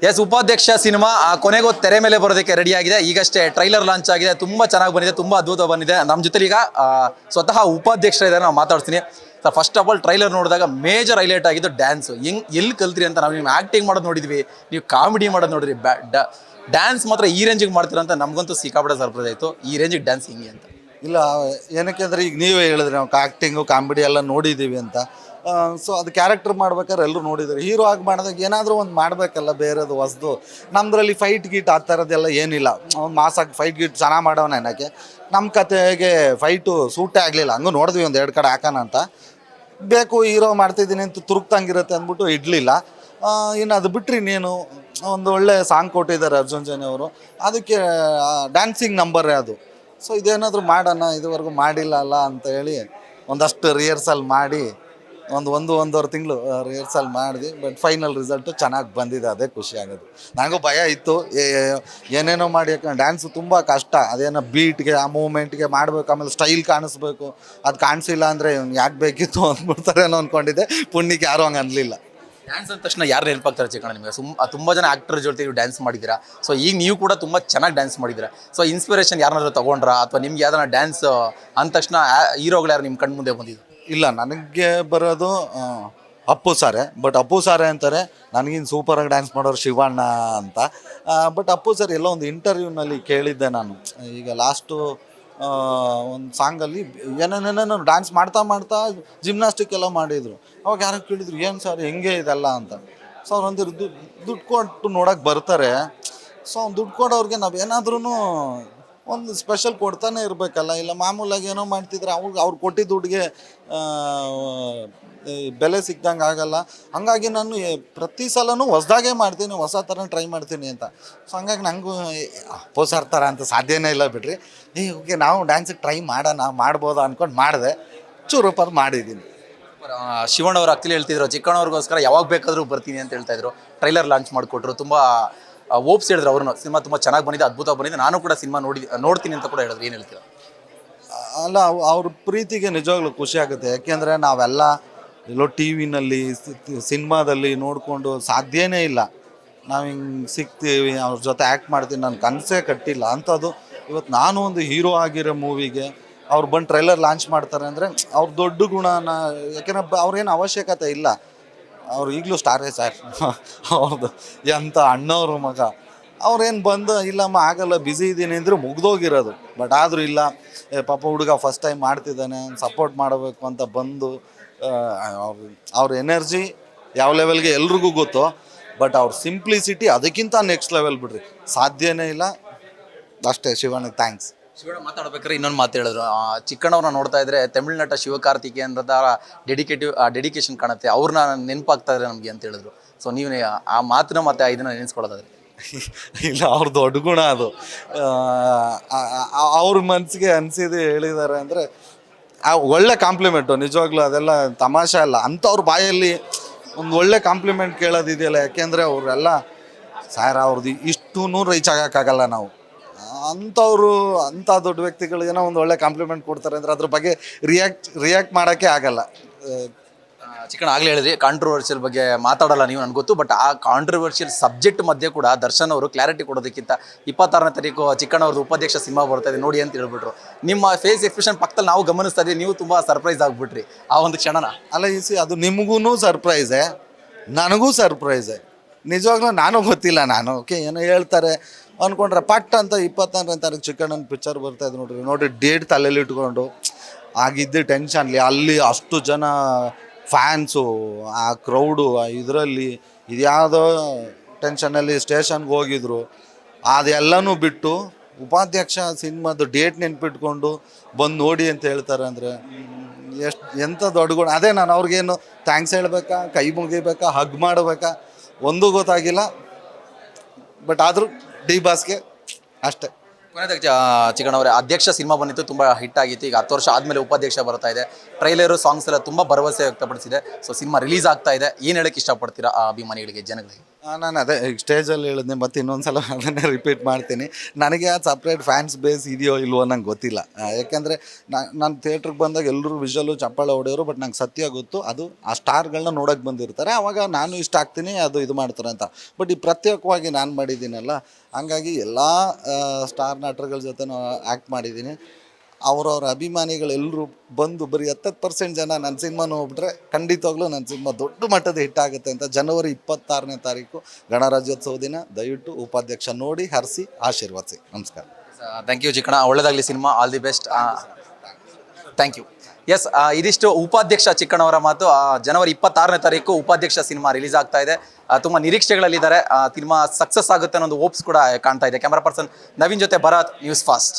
S ಉಪಾಧ್ಯಕ್ಷ cinema ಕೊನೆಗೂ ತೆರೆ ಮೇಲೆ ಬರೋದಕ್ಕೆ ರೆಡಿ ಆಗಿದೆ. ಈಗಷ್ಟೇ ಟ್ರೈಲರ್ ಲಾಂಚ್ ಆಗಿದೆ. ತುಂಬಾ ಚೆನ್ನಾಗಿ ಬಂದಿದೆ, ತುಂಬಾ ಅದ್ಭುತ ಬಂದಿದೆ. ನಮ್ಮ ಜೊತೆ ಈಗ ಸ್ವತಃ ಉಪಾಧ್ಯಕ್ಷ ಇದ್ದಾರೆ, ನಾವು ಮಾತಾಡ್ತೀನಿ. Sir, first of all trailer ನೋಡಿದಾಗ ಮೇಜರ್ ಹೈಲೈಟ್ ಆಗಿದ್ದು ಡ್ಯಾನ್ಸ್. ಎಲ್ಲಿ ಕಲ್ತ್ರಿ ಅಂತ. ನಾವು ನೀವು ಆಕ್ಟಿಂಗ್ ಮಾಡೋದು ನೋಡಿದ್ವಿ, ನೀವು ಕಾಮಿಡಿ ಮಾಡೋದು ನೋಡಿದ್ರಿ, ಡ್ಯಾನ್ಸ್ ಮಾತ್ರ ಈ ರೇಂಜಿಗೆ ಮಾಡ್ತೀರಾ ಅಂತ ನಮಗಂತೂ ಸಿಕ್ಕಾಪಟ್ಟೆ ಸರ್ಪ್ರೈಸ್ ಆಯಿತು. ಈ ರೇಂಜಿಗೆ ಡ್ಯಾನ್ಸ್ ಹಿಂಗೆ ಅಂತ. ಇಲ್ಲ, ಏನಕ್ಕೆ ಅಂದರೆ ಈಗ ನೀವೇ ಹೇಳಿದ್ರಿ ನಾವು ಆ್ಯಕ್ಟಿಂಗು ಕಾಮಿಡಿ ಎಲ್ಲ ನೋಡಿದ್ದೀವಿ ಅಂತ. ಸೊ ಅದು ಕ್ಯಾರೆಕ್ಟರ್ ಮಾಡ್ಬೇಕಾದ್ರೆ ಎಲ್ಲರೂ ನೋಡಿದ್ದಾರೆ. ಹೀರೋ ಆಗಿ ಮಾಡಿದಾಗ ಏನಾದರೂ ಒಂದು ಮಾಡಬೇಕಲ್ಲ, ಬೇರೆದು ಹೊಸ್ದು. ನಮ್ಮದ್ರಲ್ಲಿ ಫೈಟ್ ಗೀಟ್ ಆ ಥರದ್ದೆಲ್ಲ ಏನಿಲ್ಲ. ಒಂದು ಮಾಸಾಗಿ ಫೈಟ್ ಗೀಟ್ ಚೆನ್ನಾಗಿ ಮಾಡೋಣ ಏನಕ್ಕೆ. ನಮ್ಮ ಕತೆಗೆ ಫೈಟು ಸೂಟೇ ಆಗಲಿಲ್ಲ. ಹಂಗೂ ನೋಡಿದ್ವಿ ಒಂದು ಎರಡು ಕಡೆ ಹಾಕೋಣ ಅಂತ. ಬೇಕು ಹೀರೋ ಮಾಡ್ತಿದ್ದೀನಿ ಅಂತ ತುರುಕ್ತಂಗಿರುತ್ತೆ ಅಂದ್ಬಿಟ್ಟು ಇಡಲಿಲ್ಲ. ಇನ್ನು ಅದು ಬಿಟ್ಟರೆ ನೀನು ಒಂದು ಒಳ್ಳೆ ಸಾಂಗ್ ಕೊಟ್ಟಿದ್ದಾರೆ ಅರ್ಜುನ್ ಜನ್ಯ ಅವರು. ಅದಕ್ಕೆ ಡ್ಯಾನ್ಸಿಂಗ್ ನಂಬರೇ ಅದು. ಸೊ ಇದೇನಾದರೂ ಮಾಡೋಣ, ಇದುವರೆಗೂ ಮಾಡಿಲ್ಲ ಅಲ್ಲ ಅಂತ ಹೇಳಿ ಒಂದಷ್ಟು ರಿಹರ್ಸಲ್ ಮಾಡಿ ಒಂದೂವರೆ ತಿಂಗಳು ರಿಹರ್ಸಲ್ ಮಾಡಿದ್ವಿ. ಬಟ್ ಫೈನಲ್ ರಿಸಲ್ಟು ಚೆನ್ನಾಗಿ ಬಂದಿದೆ, ಅದೇ ಖುಷಿ ಆಗೋದು. ನನಗೂ ಭಯ ಇತ್ತು, ಏನೇನೋ ಮಾಡಿ. ಯಾಕಂದ್ರೆ ಡ್ಯಾನ್ಸು ತುಂಬ ಕಷ್ಟ. ಅದೇನೋ ಬೀಟ್ಗೆ ಆ ಮೂಮೆಂಟ್ಗೆ ಮಾಡಬೇಕು, ಆಮೇಲೆ ಸ್ಟೈಲ್ ಕಾಣಿಸ್ಬೇಕು. ಅದು ಕಾಣಿಸಿಲ್ಲ ಅಂದರೆ ಯಾಕೆ ಬೇಕಿತ್ತು ಅಂದ್ಬಿಡ್ತಾರೇನೋ ಅಂದ್ಕೊಂಡಿದ್ದೆ. ಪುಣ್ಯಕ್ಕೆ ಯಾರೂ ಹಂಗೆ ಅನ್ನಲಿಲ್ಲ. ಡ್ಯಾನ್ಸ್ ಅಂದ ತಕ್ಷಣ ಯಾರು ನೆನಪಾಗ್ತಾರೆ ಚಿಕ್ಕಣ್ಣ ನಿಮಗೆ? ತುಂಬ ಜನ ಆ್ಯಕ್ಟರ್ ಜೊತೆ ನೀವು ಡ್ಯಾನ್ಸ್ ಮಾಡಿದ್ದೀರಾ. ಸೊ ಈಗ ನೀವು ಕೂಡ ತುಂಬ ಚೆನ್ನಾಗಿ ಡ್ಯಾನ್ಸ್ ಮಾಡಿದ್ದೀರಾ. ಸೊ ಇನ್ಸ್ಪಿರೇಷನ್ ಯಾರನ್ನಾದ್ರೂ ತೊಗೊಂಡ್ರಾ, ಅಥವಾ ನಿಮ್ಗೆ ಯಾವ್ದಾರ ಡ್ಯಾನ್ಸ್ ಅಂದ ತಕ್ಷಣ ಹೀರೋಗಳು ಯಾರು ನಿಮ್ಮ ಕಣ್ಣು ಮುಂದೆ ಬಂದಿದ್ದು? ಇಲ್ಲ, ನನಗೆ ಬರೋದು ಅಪ್ಪು ಸಾರೆ. ಬಟ್ ಅಪ್ಪು ಸಾರೆ ಅಂತಾರೆ, ನನಗಿನ್ನು ಸೂಪರಾಗಿ ಡ್ಯಾನ್ಸ್ ಮಾಡೋರು ಶಿವಣ್ಣ ಅಂತ. ಬಟ್ ಅಪ್ಪು ಸರ್ ಎಲ್ಲೋ ಒಂದು ಇಂಟರ್ವ್ಯೂನಲ್ಲಿ ಕೇಳಿದ್ದೆ ನಾನು. ಈಗ ಲಾಸ್ಟು ಒಂದು ಸಾಂಗಲ್ಲಿ ಏನೇನೇನೋ ಡ್ಯಾನ್ಸ್ ಮಾಡ್ತಾ ಜಿಮ್ನಾಸ್ಟಿಕ್ ಎಲ್ಲ ಮಾಡಿದರು. ಅವಾಗ ಯಾರೋ ಕೇಳಿದ್ರು, ಏನು ಸರ್ ಹೆಂಗೆ ಇದೆಲ್ಲ ಅಂತ. ಸೊ ಅವ್ರು ಅಂದಿರು, ದುಡ್ಡು ಕೊಟ್ಟು ನೋಡೋಕೆ ಬರ್ತಾರೆ. ಸೊ ಅವ್ನು ದುಡ್ಡು ಕೊಡೋರಿಗೆ ನಾವು ಏನಾದ್ರೂ ಒಂದು ಸ್ಪೆಷಲ್ ಕೊಡ್ತಾನೆ ಇರಬೇಕಲ್ಲ. ಇಲ್ಲ ಮಾಮೂಲಾಗಿ ಏನೋ ಮಾಡ್ತಿದ್ರೆ ಅವ್ರು ಕೊಟ್ಟಿದ್ದ ದುಡ್ಡಿಗೆ ಬೆಲೆ ಸಿಕ್ದಂಗೆ ಆಗಲ್ಲ. ಹಾಗಾಗಿ ನಾನು ಪ್ರತಿ ಸಲನೂ ಹೊಸ್ದಾಗೇ ಮಾಡ್ತೀನಿ, ಹೊಸ ಥರ ಟ್ರೈ ಮಾಡ್ತೀನಿ ಅಂತ. ಸೊ ಹಂಗಾಗಿ ನನಗೂ ಅಪ್ಪೋಸರ್ ಥರ ಅಂತ ಸಾಧ್ಯನೇ ಇಲ್ಲ ಬಿಡ್ರಿ. ಓಕೆ, ನಾವು ಡ್ಯಾನ್ಸಿಗೆ ಟ್ರೈ ಮಾಡ್ಬೋದಾ ಅಂದ್ಕೊಂಡು ಮಾಡಿದೆ. ಚೂರೂಪರ್ ಮಾಡಿದ್ದೀನಿ. ಶಿವಣ್ಣವ್ರು ಆಕ್ಚುಲಿ ಹೇಳ್ತಿದ್ರು, ಚಿಕ್ಕಣ್ಣವ್ರಿಗೋಸ್ಕರ ಯಾವಾಗ ಬೇಕಾದರೂ ಬರ್ತೀನಿ ಅಂತ ಹೇಳ್ತಾಯಿದ್ರು. ಟ್ರೈಲರ್ ಲಾಂಚ್ ಮಾಡಿಕೊಟ್ರು, ತುಂಬ ಓಪ್ಸ್ ಹೇಳಿದ್ರು ಅವ್ರನ್ನ. ಸಿನಿಮಾ ತುಂಬ ಚೆನ್ನಾಗಿ ಬಂದಿದೆ, ಅದ್ಭುತ ಬಂದಿದೆ. ನಾನು ಕೂಡ ಸಿನಿಮಾ ನೋಡ್ತೀನಿ ಅಂತ ಕೂಡ ಹೇಳಿದ್ರು. ಏನು ಹೇಳ್ತೀರಾ? ಅಲ್ಲ, ಅವ್ರ ಪ್ರೀತಿಗೆ ನಿಜವಾಗ್ಲೂ ಖುಷಿ ಆಗುತ್ತೆ. ಯಾಕೆಂದರೆ ನಾವೆಲ್ಲ ಎಲ್ಲೋ ಟಿ ವಿನಲ್ಲಿ ಸಿನಿಮಾದಲ್ಲಿ ನೋಡಿಕೊಂಡು ಸಾಧ್ಯನೇ ಇಲ್ಲ. ನಾವು ಹಿಂಗೆ ಸಿಗ್ತೀವಿ, ಅವ್ರ ಜೊತೆ ಆ್ಯಕ್ಟ್ ಮಾಡ್ತೀನಿ, ನಾನು ಕನಸೇ ಕಟ್ಟಿಲ್ಲ ಅಂಥದ್ದು. ಇವತ್ತು ನಾನು ಒಂದು ಹೀರೋ ಆಗಿರೋ ಮೂವಿಗೆ ಅವ್ರು ಬಂದು ಟ್ರೈಲರ್ ಲಾಂಚ್ ಮಾಡ್ತಾರೆ ಅಂದರೆ ಅವ್ರ ದೊಡ್ಡ ಗುಣನ. ಯಾಕೆಂದ್ರೆ ಅವ್ರೇನು ಅವಶ್ಯಕತೆ ಇಲ್ಲ. ಅವ್ರು ಈಗಲೂ ಸ್ಟಾರೇ ಸರ್. ಅವ್ರದ್ದು ಎಂಥ ಅಣ್ಣವ್ರ ಮಗ. ಅವ್ರೇನು ಬಂದು ಇಲ್ಲಮ್ಮ ಆಗಲ್ಲ, ಬ್ಯುಸಿ ಇದ್ದೀನಿ ಅಂದರೆ ಮುಗ್ದೋಗಿರೋದು. ಬಟ್ ಆದರೂ ಇಲ್ಲ, ಪಾಪ ಹುಡುಗ ಫಸ್ಟ್ ಟೈಮ್ ಮಾಡ್ತಿದ್ದಾನೆ, ಸಪೋರ್ಟ್ ಮಾಡಬೇಕು ಅಂತ ಬಂದು ಅವ್ರ ಎನರ್ಜಿ ಯಾವ ಲೆವೆಲ್ಗೆ ಎಲ್ರಿಗೂ ಗೊತ್ತು. ಬಟ್ ಅವ್ರ ಸಿಂಪ್ಲಿಸಿಟಿ ಅದಕ್ಕಿಂತ ನೆಕ್ಸ್ಟ್ ಲೆವೆಲ್ ಬಿಡ್ರಿ, ಸಾಧ್ಯನೇ ಇಲ್ಲ. ಅಷ್ಟೇ, ಶಿವನಿಗೆ ಥ್ಯಾಂಕ್ಸ್. ಶಿವಣ್ಣ ಮಾತಾಡ್ಬೇಕಾದ್ರೆ ಇನ್ನೊಂದು ಮಾತು ಹೇಳಿದ್ರು, ಚಿಕ್ಕಣ್ಣವ್ರನ್ನ ನೋಡ್ತಾ ಇದ್ರೆ ತಮಿಳ್ನಾಟ ಶಿವಕಾರ್ತಿಕೇಯನ್ರದ ಡೆಡಿಕೇಶನ್ ಕಾಣುತ್ತೆ, ಅವ್ರನ್ನ ನೆನಪಾಗ್ತಾ ಇದ್ರೆ ನಮಗೆ ಅಂತ ಹೇಳಿದ್ರು. ಸೊ ನೀವು ಆ ಮಾತನ್ನ ಮತ್ತೆ ಇದನ್ನ ನೆನೆಸ್ಕೊಳ್ಳೋದಾದ್ರೆ? ಇಲ್ಲ, ಅವ್ರದ್ದು ದೊಡ್ಡ ಗುಣ ಅದು. ಅವ್ರ ಮನಸ್ಸಿಗೆ ಅನಿಸಿದ್ದು ಹೇಳಿದ್ದಾರೆ ಅಂದರೆ ಒಳ್ಳೆ ಕಾಂಪ್ಲಿಮೆಂಟು. ನಿಜವಾಗ್ಲೂ ಅದೆಲ್ಲ ತಮಾಷೆ ಅಲ್ಲ. ಅಂಥವ್ರ ಬಾಯಲ್ಲಿ ಒಂದು ಒಳ್ಳೆ ಕಾಂಪ್ಲಿಮೆಂಟ್ ಕೇಳೋದಿದೆಯಲ್ಲ. ಯಾಕೆಂದರೆ ಅವರೆಲ್ಲ ಸಾರ್ ಅವ್ರದ್ದು ಇಷ್ಟೂ ರೀಚ್ ಆಗೋಕ್ಕಾಗಲ್ಲ ನಾವು. ಅಂಥವ್ರು ಅಂಥ ದೊಡ್ಡ ವ್ಯಕ್ತಿಗಳಿಗೇನೋ ಒಂದು ಒಳ್ಳೆ ಕಾಂಪ್ಲಿಮೆಂಟ್ ಕೊಡ್ತಾರೆ ಅಂದರೆ ಅದ್ರ ಬಗ್ಗೆ ರಿಯಾಕ್ಟ್ ಮಾಡೋಕ್ಕೆ ಆಗಲ್ಲ. ಚಿಕ್ಕಣ್ಣ ಆಗಲೇ ಹೇಳಿದ್ರಿ, ಕಾಂಟ್ರವರ್ಷಿಯಲ್ ಬಗ್ಗೆ ಮಾತಾಡಲ್ಲ ನೀವು, ನನಗೆ ಗೊತ್ತು. ಬಟ್ ಆ ಕಾಂಟ್ರವರ್ಷಿಯಲ್ ಸಬ್ಜೆಕ್ಟ್ ಮಧ್ಯೆ ಕೂಡ ದರ್ಶನ್ ಅವರು ಕ್ಲಾರಿಟಿ ಕೊಡೋದಕ್ಕಿಂತ 26ನೇ ತಾರೀಕು ಚಿಕ್ಕಣ್ಣವ್ರದ್ದು ಉಪಾಧ್ಯಕ್ಷ ಸಿನಿಮಾ ಬರ್ತಾ ಇದೆ ನೋಡಿ ಅಂತ ಹೇಳ್ಬಿಟ್ರು. ನಿಮ್ಮ ಫೇಸ್ ಎಕ್ಸ್ಪ್ರೆಷನ್ ಪಕ್ಕದಲ್ಲಿ ನಾವು ಗಮನಿಸ್ತಾ ಇದ್ದೀವಿ, ನೀವು ತುಂಬ ಸರ್ಪ್ರೈಸ್ ಆಗಿಬಿಟ್ರಿ ಆ ಒಂದು ಕ್ಷಣನ. ಅಲ್ಲ, ಅದು ನಿಮಗೂ ಸರ್ಪ್ರೈಸೇ, ನನಗೂ ಸರ್ಪ್ರೈಸೇ. ನಿಜವಾಗ್ಲೂ ನಾನು ಗೊತ್ತಿಲ್ಲ. ನಾನು ಓಕೆ ಏನೋ ಹೇಳ್ತಾರೆ ಅಂದ್ಕೊಂಡ್ರೆ ಪಟ್ ಅಂತ 26ನೇ ತಾರೀಕು ಚಿಕ್ಕಣ್ಣನ ಪಿಕ್ಚರ್ ಬರ್ತಾಯಿದ್ದು ನೋಡ್ರಿ ಡೇಟ್ ತಲೆಯಲ್ಲಿ ಇಟ್ಕೊಂಡು ಆಗಿದ್ದ ಟೆನ್ಷನ್ಲಿ ಅಲ್ಲಿ ಅಷ್ಟು ಜನ ಫ್ಯಾನ್ಸು, ಆ ಕ್ರೌಡು, ಇದರಲ್ಲಿ ಇದ್ಯಾವುದೋ ಟೆನ್ಷನಲ್ಲಿ ಸ್ಟೇಷನ್ಗೆ ಹೋಗಿದ್ರು. ಅದೆಲ್ಲನೂ ಬಿಟ್ಟು ಉಪಾಧ್ಯಕ್ಷ ಸಿನಿಮಾದ ಡೇಟ್ ನೆನ್ಪಿಟ್ಕೊಂಡು ಬಂದು ನೋಡಿ ಅಂತ ಹೇಳ್ತಾರೆ ಅಂದರೆ ಎಂಥ ದೊಡ್ಡ ಗುಣ. ಅದೇ ನಾನು ಅವ್ರಿಗೇನು ಥ್ಯಾಂಕ್ಸ್ ಹೇಳಬೇಕಾ, ಕೈ ಮುಗಿಬೇಕಾ, ಹಗ್ ಮಾಡಬೇಕಾ, ಒಂದೂ ಗೊತ್ತಾಗಿಲ್ಲ. ಬಟ್ ಆದರೂ ಡಿ ಬಾಸ್ಗೆ ಅಷ್ಟೇ. ಕೊನೆಯದಾಗಿ ಚಿಕ್ಕಣ್ಣವರೇ, ಅಧ್ಯಕ್ಷ ಸಿನಿಮಾ ಬಂದಿತ್ತು, ತುಂಬ ಹಿಟ್ ಆಗಿತ್ತು. ಈಗ 10 ವರ್ಷ ಆದಮೇಲೆ ಉಪಾಧ್ಯಕ್ಷ ಬರ್ತಾ ಇದೆ. ಟ್ರೈಲರು, ಸಾಂಗ್ಸ್ ಎಲ್ಲ ತುಂಬ ಭರವಸೆ ವ್ಯಕ್ತಪಡಿಸಿದೆ. ಸೊ ಸಿನಿಮಾ ರಿಲೀಸ್ ಆಗ್ತಾ ಇದೆ. ಏನು ಹೇಳೋಕ್ಕೆ ಇಷ್ಟಪಡ್ತೀರಾ ಆ ಅಭಿಮಾನಿಗಳಿಗೆ, ಜನಗಳಿಗೆ? ನಾನು ಅದೇ ಈಗ ಸ್ಟೇಜಲ್ಲಿ ಹೇಳಿದ್ನೆ ಮತ್ತೆ ಇನ್ನೊಂದ್ಸಲ ಅದನ್ನೇ ರಿಪೀಟ್ ಮಾಡ್ತೀನಿ. ನನಗೆ ಆ ಸಪ್ರೇಟ್ ಫ್ಯಾನ್ಸ್ ಬೇಸ್ ಇದೆಯೋ ಇಲ್ವೋ ನಂಗೆ ಗೊತ್ತಿಲ್ಲ. ಯಾಕೆಂದರೆ ನಾನು ಥಿಯೇಟ್ರಿಗೆ ಬಂದಾಗ ಎಲ್ಲರೂ ವಿಷಲು ಚಪ್ಪಾಳೆ ಹೊಡೆಯೋರು. ಬಟ್ ನಂಗೆ ಸತ್ಯ ಗೊತ್ತು, ಅದು ಆ ಸ್ಟಾರ್ಗಳನ್ನ ನೋಡೋಕೆ ಬಂದಿರ್ತಾರೆ, ಆವಾಗ ನಾನು ಇಷ್ಟ ಆಗ್ತೀನಿ, ಅದು ಇದು ಮಾಡ್ತಾರೆ ಅಂತ. ಬಟ್ ಈ ಪ್ರತ್ಯೇಕವಾಗಿ ನಾನು ಮಾಡಿದ್ದೀನಲ್ಲ, ಹಂಗಾಗಿ ಎಲ್ಲ ಸ್ಟಾರ್ ನಟರುಗಳ ಜೊತೆ ಆ್ಯಕ್ಟ್ ಮಾಡಿದ್ದೀನಿ. ಅವ್ರವ್ರ ಅಭಿಮಾನಿಗಳೆಲ್ಲರೂ ಬಂದು ಬರೀ 70% ಜನ ನನ್ನ ಸಿನಿಮಾ ನೋಡ್ಬಿಟ್ರೆ ಖಂಡಿತವಾಗ್ಲೂ ನನ್ನ ಸಿನಿಮಾ ದೊಡ್ಡ ಮಟ್ಟದ ಹಿಟ್ ಆಗುತ್ತೆ ಅಂತ. ಜನವರಿ 26ನೇ ತಾರೀಕು ಗಣರಾಜ್ಯೋತ್ಸವ ದಿನ ದಯವಿಟ್ಟು ಉಪಾಧ್ಯಕ್ಷ ನೋಡಿ ಹರಿಸಿ ಆಶೀರ್ವದಿಸಿ. ನಮಸ್ಕಾರ. ಥ್ಯಾಂಕ್ ಯು ಚಿಕ್ಕಣ್ಣ, ಒಳ್ಳೇದಾಗಲಿ cinema, all the best. Thank you. Yes, ಇದಿಷ್ಟು ಉಪಾಧ್ಯಕ್ಷ ಚಿಕ್ಕಣ್ಣವರ ಮಾತು. ಜನವರಿ 26ನೇ ತಾರೀಕು ಉಪಾಧ್ಯಕ್ಷ ಸಿನಿಮಾ ರಿಲೀಸ್ ಆಗ್ತಾ ಇದೆ. ತುಂಬ ನಿರೀಕ್ಷೆಗಳಲ್ಲಿದ್ದಾರೆ. ಸಿನಿಮಾ ಸಕ್ಸಸ್ ಆಗುತ್ತೆ ಅನ್ನೋ ಒಂದು ಹೋಪ್ಸ್ ಕೂಡ ಕಾಣ್ತಾ ಇದೆ. ಕ್ಯಾಮರಾ ಪರ್ಸನ್ ನವೀನ್ ಜೊತೆ ಭರತ್, ನ್ಯೂಸ್ ಫಾಸ್ಟ್.